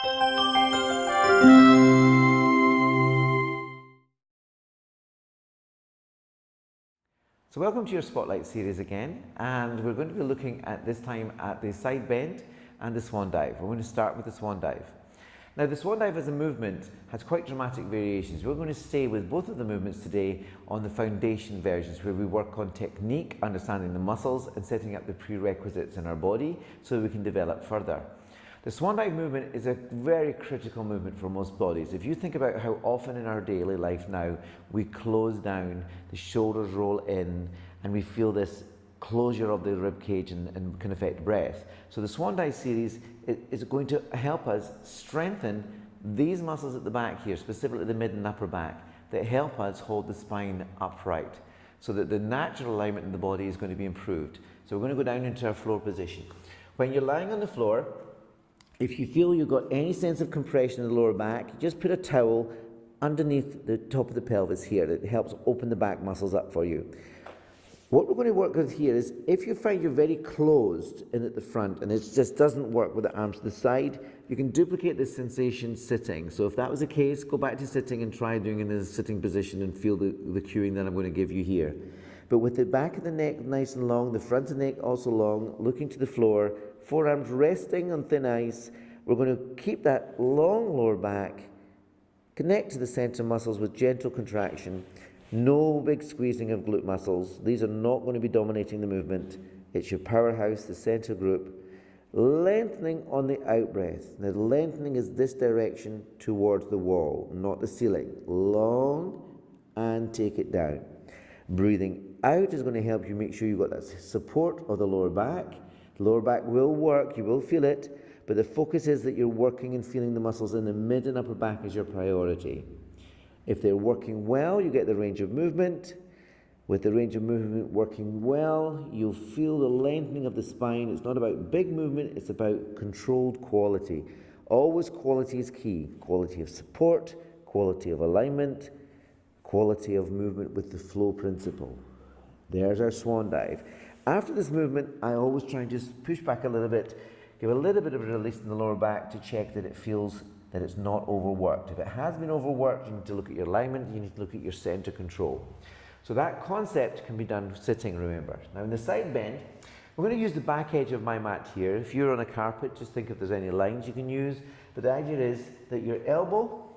So welcome to your Spotlight series again, and we're going to be looking at this time at the side bend and the swan dive. We're going to start with the swan dive. Now the swan dive as a movement has quite dramatic variations. We're going to stay with both of the movements today on the foundation versions where we work on technique, understanding the muscles and setting up the prerequisites in our body so that we can develop further. The swan dive movement is a very critical movement for most bodies. If you think about how often in our daily life now we close down, the shoulders roll in, and we feel this closure of the rib cage and can affect breath. So the swan dive series is going to help us strengthen these muscles at the back here, specifically the mid and upper back, that help us hold the spine upright so that the natural alignment in the body is going to be improved. So we're going to go down into our floor position. When you're lying on the floor, if you feel you've got any sense of compression in the lower back, just put a towel underneath the top of the pelvis here. That helps open the back muscles up for you. What we're going to work with here is if you find you're very closed in at the front and it just doesn't work with the arms to the side, you can duplicate this sensation sitting. So if that was the case, go back to sitting and try doing it in a sitting position and feel the cueing that I'm going to give you here. But with the back of the neck nice and long, the front of the neck also long, looking to the floor, forearms resting on thin ice, we're going to keep that long lower back, connect to the center muscles with gentle contraction, no big squeezing of glute muscles. These are not going to be dominating the movement. It's your powerhouse, the center group. Lengthening on the out breath. Now, the lengthening is this direction towards the wall, not the ceiling. Long and take it down. Breathing out is going to help you make sure you've got that support of the lower back. The lower back will work, you will feel it, but the focus is that you're working and feeling the muscles in the mid and upper back as your priority. If they're working well, you get the range of movement. With the range of movement working well, you'll feel the lengthening of the spine. It's not about big movement, it's about controlled quality. Always quality is key. Quality of support, quality of alignment, quality of movement with the flow principle. There's our swan dive. After this movement, I always try and just push back a little bit, give a little bit of a release in the lower back to check that it feels that it's not overworked. If it has been overworked, you need to look at your alignment, you need to look at your center control. So that concept can be done sitting, remember. Now in the side bend, we're going to use the back edge of my mat here. If you're on a carpet, just think if there's any lines you can use. But the idea is that your elbow,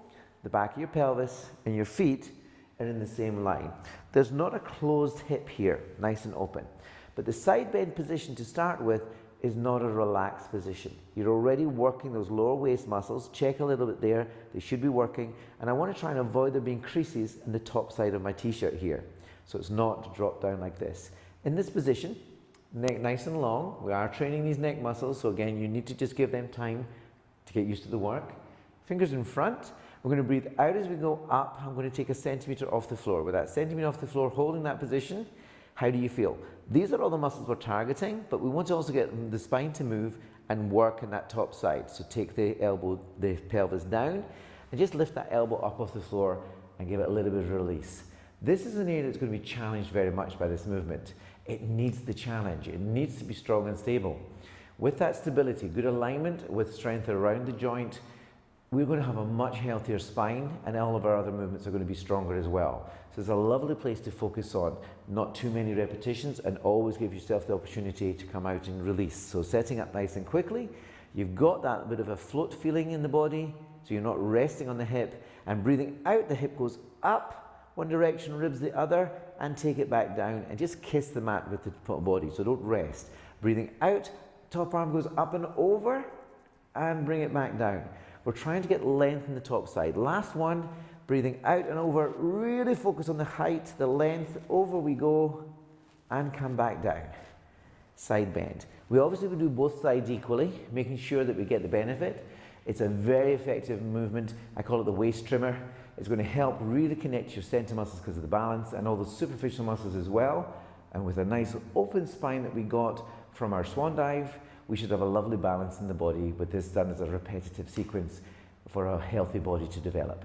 the back of your pelvis, and your feet are in the same line. There's not a closed hip here, nice and open. But the side bend position to start with is not a relaxed position. You're already working those lower waist muscles. Check a little bit there. They should be working. And I want to try and avoid there being creases in the top side of my t-shirt here. So it's not to drop down like this. In this position, neck nice and long. We are training these neck muscles. So again, you need to just give them time to get used to the work. Fingers in front. We're going to breathe out as we go up. I'm going to take a centimeter off the floor. With that centimeter off the floor, holding that position, how do you feel? These are all the muscles we're targeting, but we want to also get the spine to move and work in that top side. So take the elbow, the pelvis down, and just lift that elbow up off the floor and give it a little bit of release. This is an area that's going to be challenged very much by this movement. It needs the challenge. It needs to be strong and stable. With that stability, good alignment with strength around the joint, we're going to have a much healthier spine, and all of our other movements are going to be stronger as well. So it's a lovely place to focus on. Not too many repetitions, and always give yourself the opportunity to come out and release. So setting up nice and quickly. You've got that bit of a float feeling in the body, so you're not resting on the hip, and breathing out, the hip goes up one direction, ribs the other, and take it back down, and just kiss the mat with the body, so don't rest. Breathing out, top arm goes up and over, and bring it back down. We're trying to get length in the top side. Last one, breathing out and over, really focus on the height, the length, over we go, and come back down. Side bend. We obviously will do both sides equally, making sure that we get the benefit. It's a very effective movement. I call it the waist trimmer. It's going to help really connect your center muscles because of the balance, and all the superficial muscles as well. And with a nice open spine that we got from our swan dive, we should have a lovely balance in the body with this done as a repetitive sequence for a healthy body to develop.